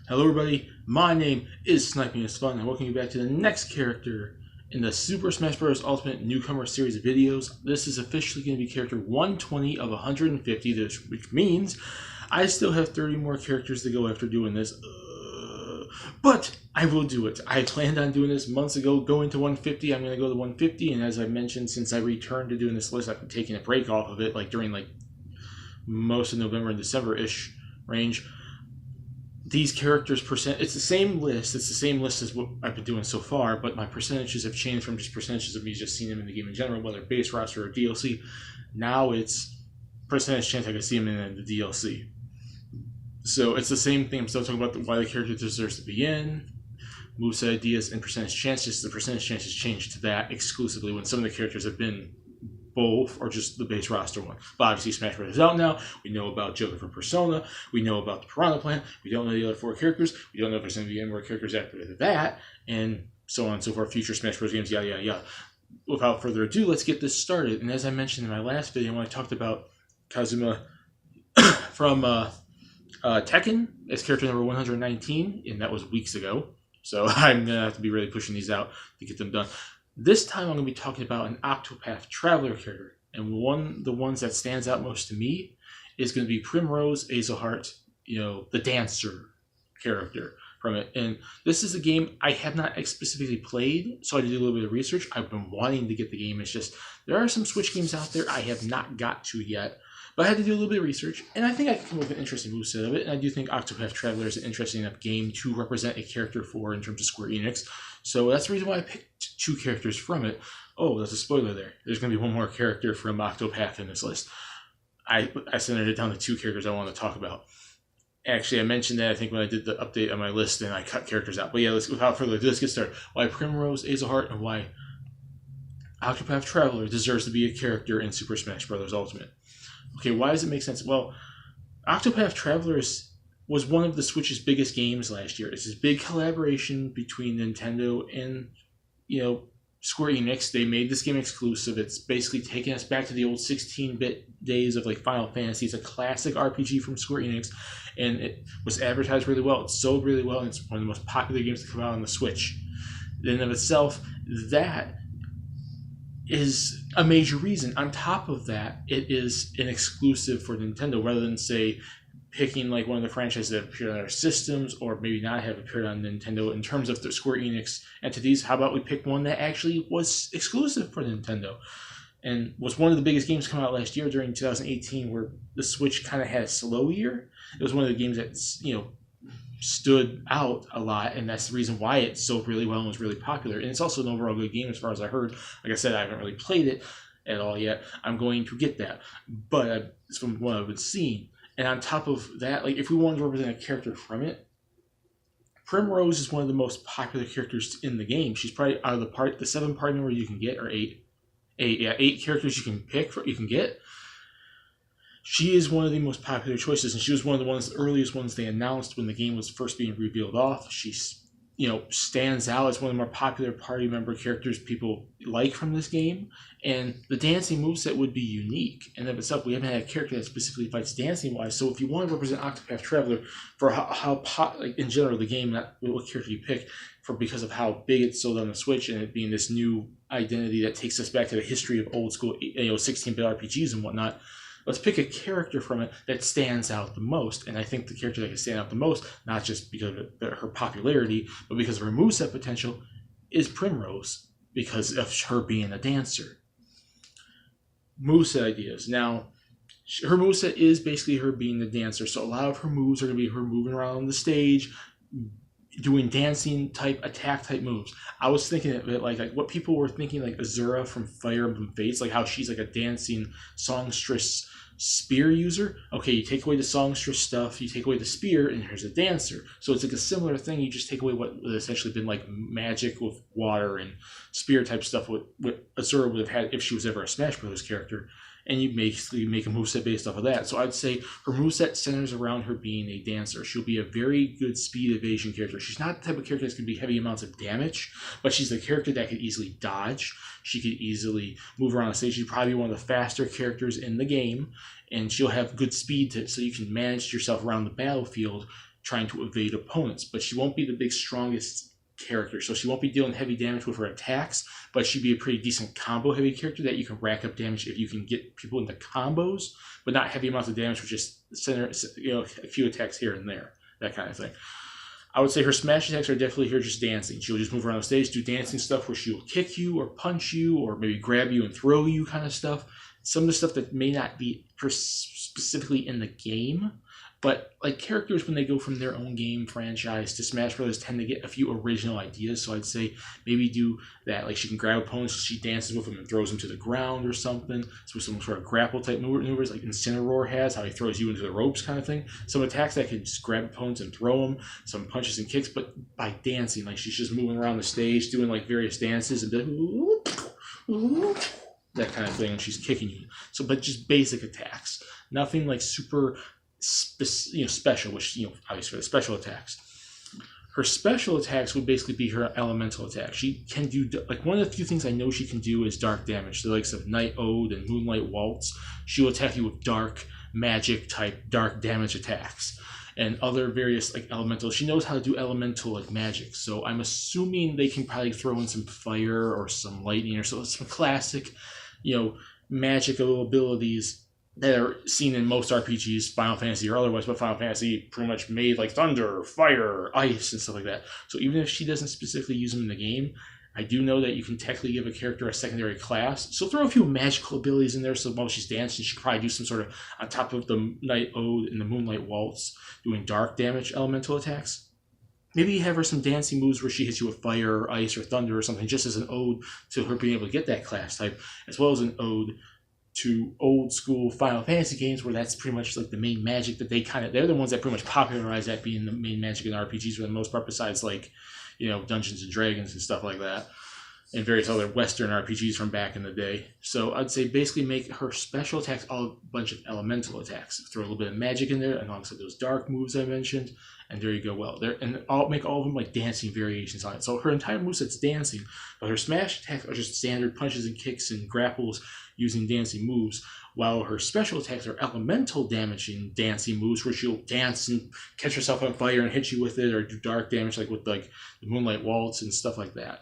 Hello everybody, my name is Sniping is Fun and welcome you back to the next character in the Super Smash Bros. Ultimate Newcomer series of videos. This is officially going to be character 120 of 150, which means I still have 30 more characters to go after doing this. But I will do it. I planned on doing this months ago, going to 150. I'm going to go to 150, and as I mentioned, since I returned to doing this list, I've been taking a break off of it, during most of November and December-ish range. These characters it's the same list. It's the same list as what I've been doing so far, but my percentages have changed from just percentages of me just seeing them in the game in general, whether base roster or DLC. Now it's percentage chance I can see them in the DLC. So it's the same thing. I'm still talking about why the character deserves to be in, moveset ideas, and percentage chance. Just the percentage chance has changed to that exclusively when some of the characters have been both or just the base roster one. But obviously Smash Bros. Is out now. We know about Joker from Persona. We know about the Piranha Plant. We don't know the other 4 characters. We don't know if there's going to be any more characters after that, and so on and so forth. Future Smash Bros. Games, yada yada yada. Without further ado, let's get this started. And as I mentioned in my last video when I talked about Kazuma from Tekken as character number 119, and that was weeks ago. So I'm going to have to be really pushing these out to get them done. This time I'm going to be talking about an Octopath Traveler character, and the ones that stands out most to me is going to be Primrose Azelhart, the dancer character from it. And this is a game I have not specifically played, so I did a little bit of research. I've been wanting to get the game. It's just there are some Switch games out there I have not got to yet, but I had to do a little bit of research, and I think I can come up with an interesting moveset of it. And I do think Octopath Traveler is an interesting enough game to represent a character for in terms of Square Enix. So that's the reason why I picked 2 characters from it. Oh, there's a spoiler there. There's going to be one more character from Octopath in this list. I centered it down to 2 characters I want to talk about. Actually, I mentioned that I think when I did the update on my list and I cut characters out. But yeah, without further ado, let's get started. Why Primrose Azelhart and why Octopath Traveler deserves to be a character in Super Smash Bros. Ultimate. Okay, why does it make sense? Well, Octopath Traveler was one of the Switch's biggest games last year. It's this big collaboration between Nintendo and, Square Enix. They made this game exclusive. It's basically taking us back to the old 16-bit days of Final Fantasy. It's a classic RPG from Square Enix, and it was advertised really well. It sold really well, and it's one of the most popular games to come out on the Switch. In and of itself, that is a major reason. On top of that, it is an exclusive for Nintendo rather than, say, picking one of the franchises that appeared on our systems or maybe not have appeared on Nintendo. In terms of the Square Enix entities, how about we pick one that actually was exclusive for Nintendo and was one of the biggest games come out last year during 2018, where the Switch kind of had a slow year. It was one of the games that stood out a lot, and that's the reason why it sold really well and was really popular. And it's also an overall good game as far as I heard. Like I said, I haven't really played it at all yet. I'm going to get that, but it's from what I've been seeing. And on top of that, if we wanted to represent a character from it, Primrose is one of the most popular characters in the game. She's probably out of the 7 party members you can get, or 8 characters you can pick you can get. She is one of the most popular choices, and she was one of the earliest ones they announced when the game was first being revealed off. She's stands out as one of the more popular party member characters people like from this game, and the dancing moveset would be unique in and of itself. We haven't had a character that specifically fights dancing wise, so if you want to represent Octopath Traveler for how in general the game, not what character you pick, because of how big it sold on the Switch and it being this new identity that takes us back to the history of old school 16-bit RPGs and whatnot. Let's pick a character from it that stands out the most. And I think the character that can stand out the most, not just because of her popularity, but because of her moveset potential, is Primrose, because of her being a dancer. Moveset ideas. Now, her moveset is basically her being the dancer. So a lot of her moves are going to be her moving around the stage, doing dancing type, attack type moves. I was thinking of it like what people were thinking, Azura from Fire Emblem Fates, how she's a dancing songstress spear user. Okay, you take away the songstress stuff, you take away the spear, and here's a dancer. So it's a similar thing. You just take away what would essentially been magic with water and spear type stuff, what Azura would have had if she was ever a Smash Bros. Character. And you basically make a moveset based off of that. So I'd say her moveset centers around her being a dancer. She'll be a very good speed evasion character. She's not the type of character that's going to be heavy amounts of damage, but she's the character that could easily dodge. She could easily move around the stage. She's probably one of the faster characters in the game, and she'll have good speed so you can manage yourself around the battlefield trying to evade opponents. But she won't be the big strongest character, so she won't be dealing heavy damage with her attacks, but she'd be a pretty decent combo heavy character that you can rack up damage if you can get people into combos, but not heavy amounts of damage with just a few attacks here and there, that kind of thing. I would say her smash attacks are definitely here just dancing. She'll just move around the stage, do dancing stuff where she'll kick you or punch you or maybe grab you and throw you kind of stuff. Some of the stuff that may not be specifically in the game, but like characters, when they go from their own game franchise to Smash Brothers, tend to get a few original ideas. So I'd say maybe do that. Like she can grab opponents, she dances with them and throws them to the ground or something. So some sort of grapple type maneuvers, like Incineroar has, how he throws you into the ropes kind of thing. Some attacks that can just grab opponents and throw them. Some punches and kicks, but by dancing, like she's just moving around the stage, doing like various dances and that kind of thing. And she's kicking you. So, but just basic attacks, nothing like super special, which obviously for the special attacks. Her special attacks would basically be her elemental attack. She can do, like, one of the few things I know she can do is dark damage. The likes of Night Ode and Moonlight Waltz. She will attack you with dark magic type dark damage attacks and other various like elementals. She knows how to do elemental like magic, so I'm assuming they can probably throw in some fire or some lightning or some classic magical abilities that are seen in most RPGs, Final Fantasy or otherwise, but Final Fantasy pretty much made like thunder, fire, ice, and stuff like that. So even if she doesn't specifically use them in the game, I do know that you can technically give a character a secondary class. So throw a few magical abilities in there, so while she's dancing, she could probably do some sort of, on top of the Night Ode and the Moonlight Waltz, doing dark damage elemental attacks. Maybe you have her some dancing moves where she hits you with fire or ice or thunder or something, just as an ode to her being able to get that class type, as well as an ode to old school Final Fantasy games where that's pretty much like the main magic that they're the ones that pretty much popularized that being the main magic in RPGs for the most part, besides like, Dungeons and Dragons and stuff like that, and various other Western RPGs from back in the day. So I'd say basically make her special attacks all a bunch of elemental attacks. Throw a little bit of magic in there, and alongside those dark moves I mentioned, and there you go. Well, I'll make all of them like dancing variations on it. So her entire moveset's dancing, but her smash attacks are just standard punches and kicks and grapples using dancing moves, while her special attacks are elemental damaging dancing moves where she'll dance and catch herself on fire and hit you with it, or do dark damage like with like the Moonlight Waltz and stuff like that.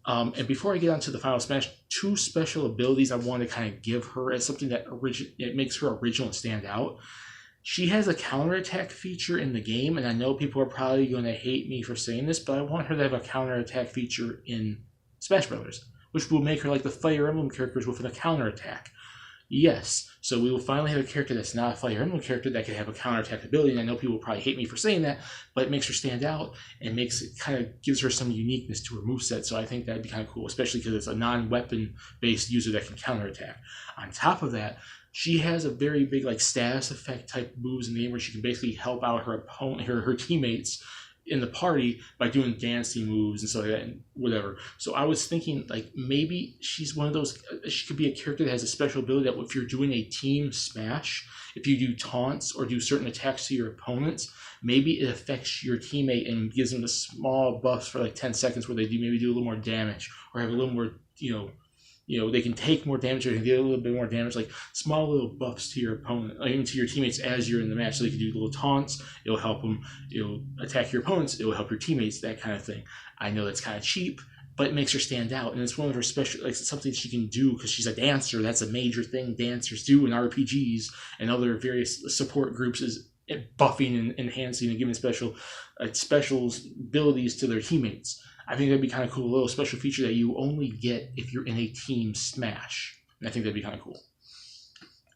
And before I get on to the final smash, two special abilities I want to kind of give her as something that it makes her original and stand out. She has a counterattack feature in the game, and I know people are probably going to hate me for saying this, but I want her to have a counterattack feature in Smash Brothers, which will make her like the Fire Emblem characters with a counterattack. Yes, so we will finally have a character that's not a Fire Emblem character that can have a counterattack ability, and I know people will probably hate me for saying that, but it makes her stand out and gives her some uniqueness to her moveset, so I think that'd be kind of cool, especially because it's a non-weapon based user that can counterattack. On top of that, she has a very big like status effect type moves in the game where she can basically help out her opponent, her teammates in the party by doing dancing moves and stuff like that and whatever. So I was thinking like maybe she's one of those, she could be a character that has a special ability that if you're doing a team smash, if you do taunts or do certain attacks to your opponents, maybe it affects your teammate and gives them the small buffs for like 10 seconds where they do maybe do a little more damage or have a little more, they can take more damage or they can get a little bit more damage, like small little buffs to your opponent, to your teammates as you're in the match. So they can do little taunts, it'll help them, it'll attack your opponents, it'll help your teammates, that kind of thing. I know that's kind of cheap, but it makes her stand out. And it's one of her special, like something she can do because she's a dancer. That's a major thing dancers do in RPGs and other various support groups, is buffing and enhancing and giving special abilities to their teammates. I think that'd be kind of cool, a little special feature that you only get if you're in a team smash. And I think that'd be kind of cool.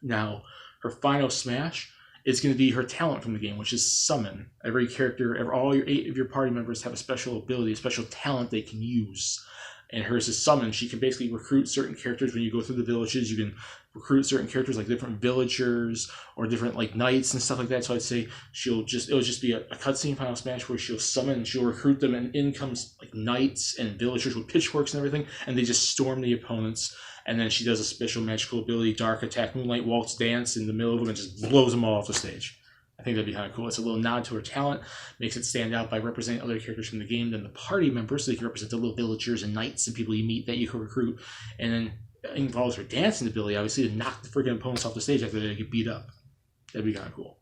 Now, her final smash is going to be her talent from the game, which is Summon. Every character, all your 8 of your party members have a special ability, a special talent they can use. And hers is Summon. She can basically recruit certain characters when you go through the villages. You can recruit certain characters like different villagers or different like knights and stuff like that. So I'd say it'll just be a cutscene final smash where she'll summon and she'll recruit them, and in comes like knights and villagers with pitchforks and everything, and they just storm the opponents. And then she does a special magical ability, Dark Attack, Moonlight Waltz Dance in the middle of them and just blows them all off the stage. I think that'd be kind of cool. It's a little nod to her talent, makes it stand out by representing other characters from the game than the party members, so they can represent the little villagers and knights and people you meet that you can recruit. And then it involves her dancing ability, obviously, to knock the freaking opponents off the stage after they get beat up. That'd be kind of cool.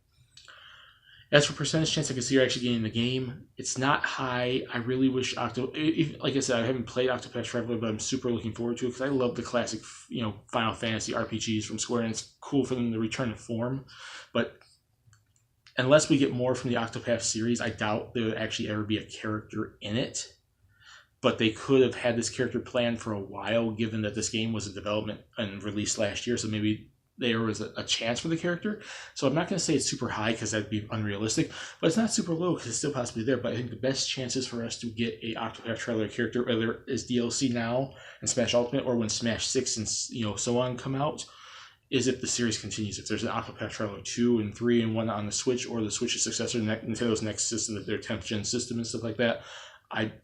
As for percentage chance I can see her actually getting the game, it's not high. I really wish like I said, I haven't played Octopath Traveler, but I'm super looking forward to it because I love the classic, Final Fantasy RPGs from Square, and it's cool for them to return to form. But unless we get more from the Octopath series, I doubt there would actually ever be a character in it. But they could have had this character planned for a while, given that this game was in development and released last year, so maybe there was a chance for the character. So I'm not going to say it's super high because that'd be unrealistic, but it's not super low because it's still possibly there. But I think the best chances for us to get a Octopath Traveler character, whether it's DLC now in Smash Ultimate or when Smash 6 and so on come out, is if the series continues. If there's an Octopath Traveler 2 and 3 and one on the Switch, or the Switch's successor, Nintendo's next system, their 10th gen system and stuff like that.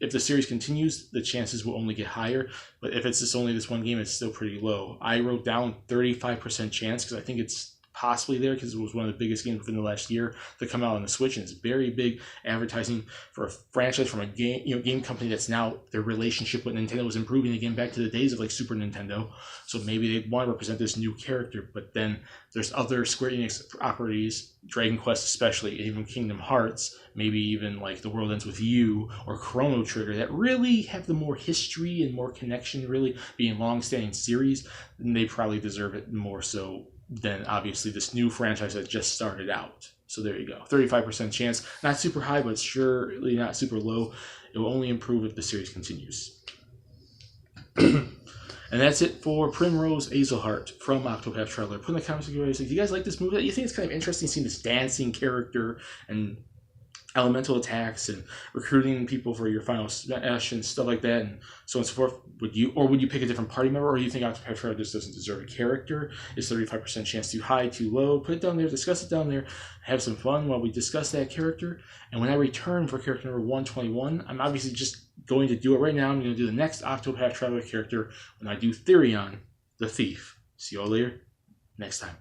If the series continues, the chances will only get higher. But if it's only this one game, it's still pretty low. I wrote down 35% chance because I think it's possibly there because it was one of the biggest games within the last year to come out on the Switch, and it's very big advertising for a franchise from a game company that's now, their relationship with Nintendo is improving again, back to the days of like Super Nintendo. So maybe they want to represent this new character, but then there's other Square Enix properties, Dragon Quest especially, even Kingdom Hearts, maybe even like The World Ends With You or Chrono Trigger, that really have the more history and more connection, really being long-standing series, and they probably deserve it more so than obviously this new franchise that just started out. So there you go, 35% chance. Not super high, but surely not super low. It will only improve if the series continues. And that's it for Primrose Azelhart from Octopath Traveler. Put in the comments if you guys like this movie. You think it's kind of interesting seeing this dancing character and elemental attacks and recruiting people for your final smash and stuff like that, and so on and so forth. Would you pick a different party member, or do you think Octopath Traveler just doesn't deserve a character? Is 35% chance too high, too low? Put it down there, discuss it down there, have some fun while we discuss that character. And when I return for character number 121, I'm obviously just going to do it right now. I'm going to do the next Octopath Traveler character when I do Therion the Thief. See you all later next time.